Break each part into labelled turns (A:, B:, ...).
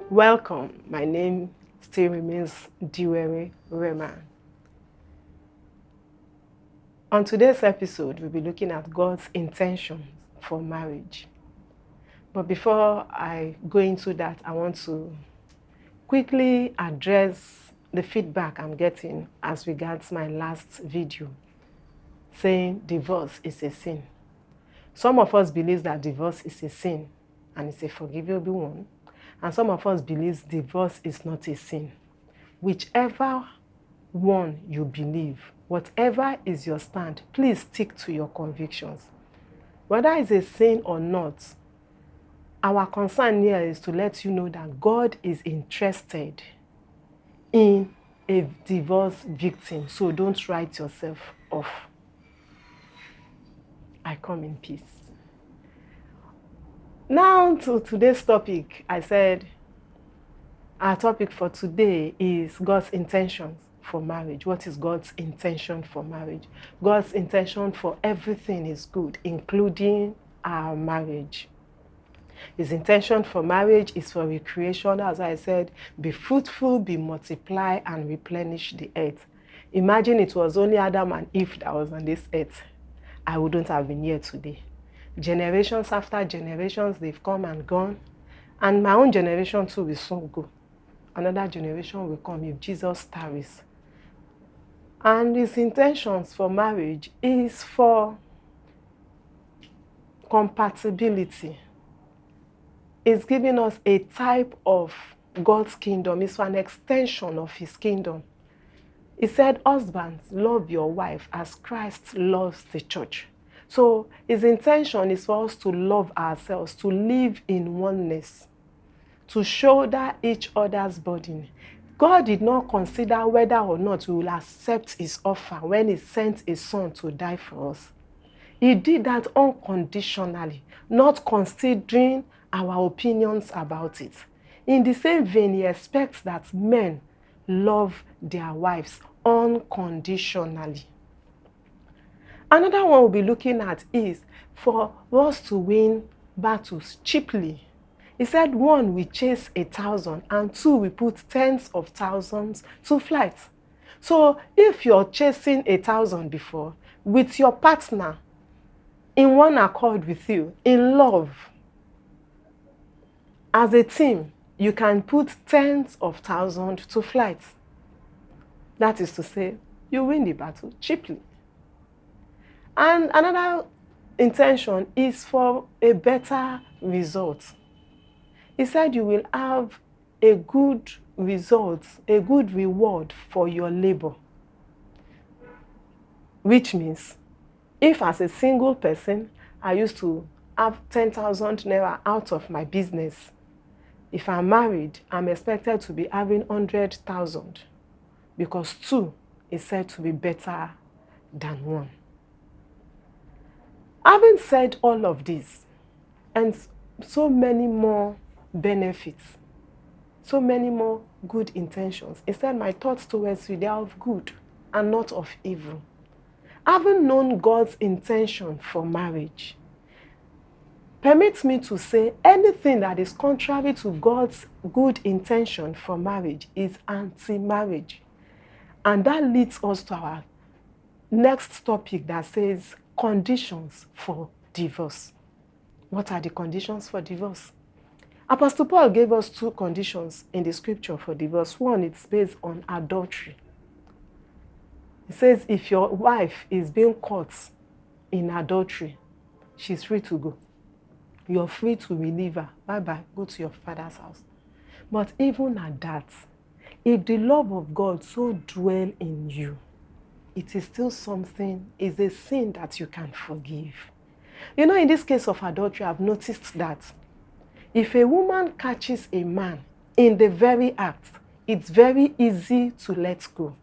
A: Welcome. My name still remains Diwere Rema. On today's episode, we'll be looking at God's intentions for marriage. But before I go into that, I want to quickly address the feedback I'm getting as regards my last video, saying divorce is a sin. Some of us believe that divorce is a sin and it's a forgivable one. And some of us believe divorce is not a sin. Whichever one you believe, whatever is your stand, please stick to your convictions. Whether it's a sin or not, our concern here is to let you know that God is interested in a divorce victim. So don't write yourself off. I come in peace. Now to today's topic, I said our topic for today is God's intentions for marriage. What is God's intention for marriage? God's intention for everything is good, including our marriage. His intention for marriage is for recreation, as I said, be fruitful, be multiply, and replenish the earth. Imagine it was only Adam and Eve that was on this earth. I wouldn't have been here today. Generations after generations, they've come and gone. And my own generation too will soon go. Another generation will come if Jesus tarries. And his intentions for marriage is for compatibility. It's giving us a type of God's kingdom. It's an extension of his kingdom. He said, husbands, love your wife as Christ loves the church. So his intention is for us to love ourselves, to live in oneness, to shoulder each other's burden. God did not consider whether or not we will accept his offer when he sent his son to die for us. He did that unconditionally, not considering our opinions about it. In the same vein, he expects that men love their wives unconditionally. Another one we'll be looking at is for us to win battles cheaply. He said, 1, we chase 1,000, and 2, we put tens of thousands to flight. So if you're chasing 1,000 before, with your partner, in one accord with you, in love, as a team, you can put tens of thousands to flight. That is to say, you win the battle cheaply. And another intention is for a better result. He said you will have a good result, a good reward for your labor. Which means, if as a single person, I used to have 10,000 naira out of my business, if I'm married, I'm expected to be having 100,000 because 2 is said to be better than 1. Having said all of this, and so many more benefits, so many more good intentions, instead my thoughts towards you, they are of good and not of evil. Having known God's intention for marriage, permits me to say anything that is contrary to God's good intention for marriage is anti-marriage. And that leads us to our next topic that says conditions for divorce. What are the conditions for divorce? Apostle Paul gave us 2 conditions in the scripture for divorce. One, it's based on adultery. It says if your wife is being caught in adultery, she's free to go. You're free to relieve her. Bye-bye, go to your father's house. But even at that, if the love of God so dwell in you, it is still something, is a sin that you can forgive. You know, in this case of adultery, I've noticed that if a woman catches a man in the very act, it's very easy to let go.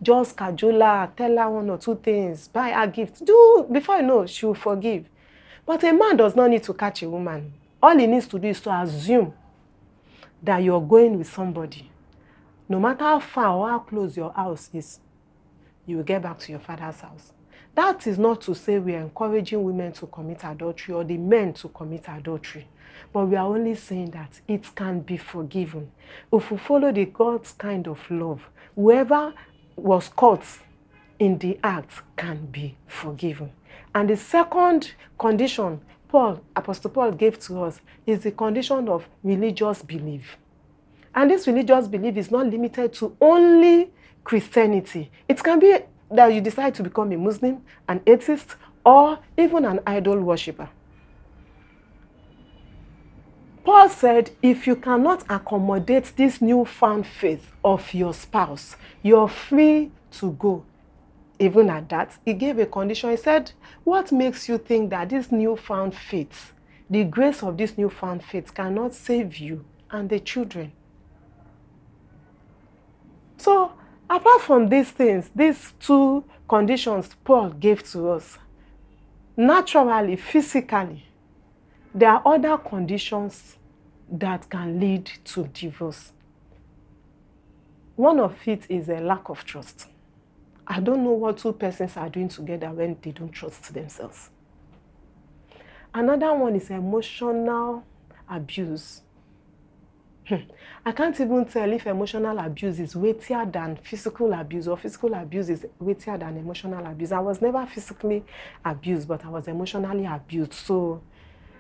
A: Just cajole her, tell her 1 or 2 things, buy her gifts. Do, before you know, she will forgive. But a man does not need to catch a woman. All he needs to do is to assume that you're going with somebody. No matter how far or how close your house is, you will get back to your father's house. That is not to say we are encouraging women to commit adultery or the men to commit adultery, but we are only saying that it can be forgiven. If we follow the God's kind of love, whoever was caught in the act can be forgiven. And the second condition Apostle Paul gave to us is the condition of religious belief. And this religious belief is not limited to only Christianity. It can be that you decide to become a Muslim, an atheist, or even an idol worshiper. Paul said, if you cannot accommodate this newfound faith of your spouse, you're free to go. Even at that, he gave a condition. He said, what makes you think that this newfound faith, the grace of this newfound faith, cannot save you and the children? So, apart from these things, these two conditions Paul gave to us, naturally, physically, there are other conditions that can lead to divorce. One of it is a lack of trust. I don't know what two persons are doing together when they don't trust themselves. Another one is emotional abuse. I can't even tell if emotional abuse is weightier than physical abuse or physical abuse is weightier than emotional abuse. I was never physically abused, but I was emotionally abused. So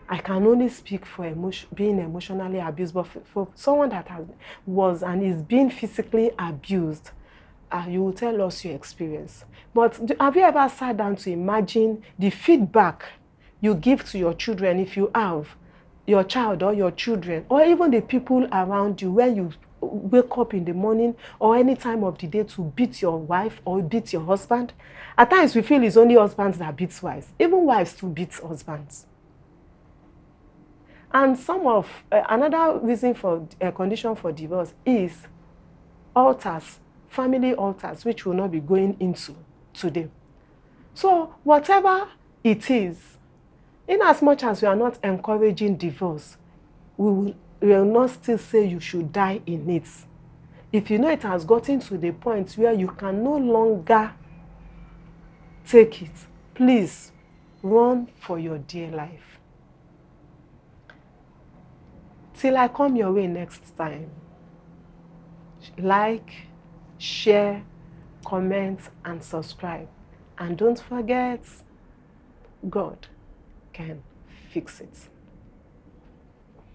A: I can only speak for being emotionally abused. But for someone that was and is being physically abused, you will tell us your experience. But have you ever sat down to imagine the feedback you give to your children if you have your child or your children, or even the people around you, when you wake up in the morning or any time of the day to beat your wife or beat your husband? At times we feel it's only husbands that beat wives. Even wives too beat husbands. And another reason for a condition for divorce is altars, family altars, which we'll not be going into today. So whatever it is, in as much as we are not encouraging divorce, we will not still say you should die in it. If you know it has gotten to the point where you can no longer take it, please run for your dear life. Till I come your way next time, like, share, comment, and subscribe. And don't forget, God can fix it.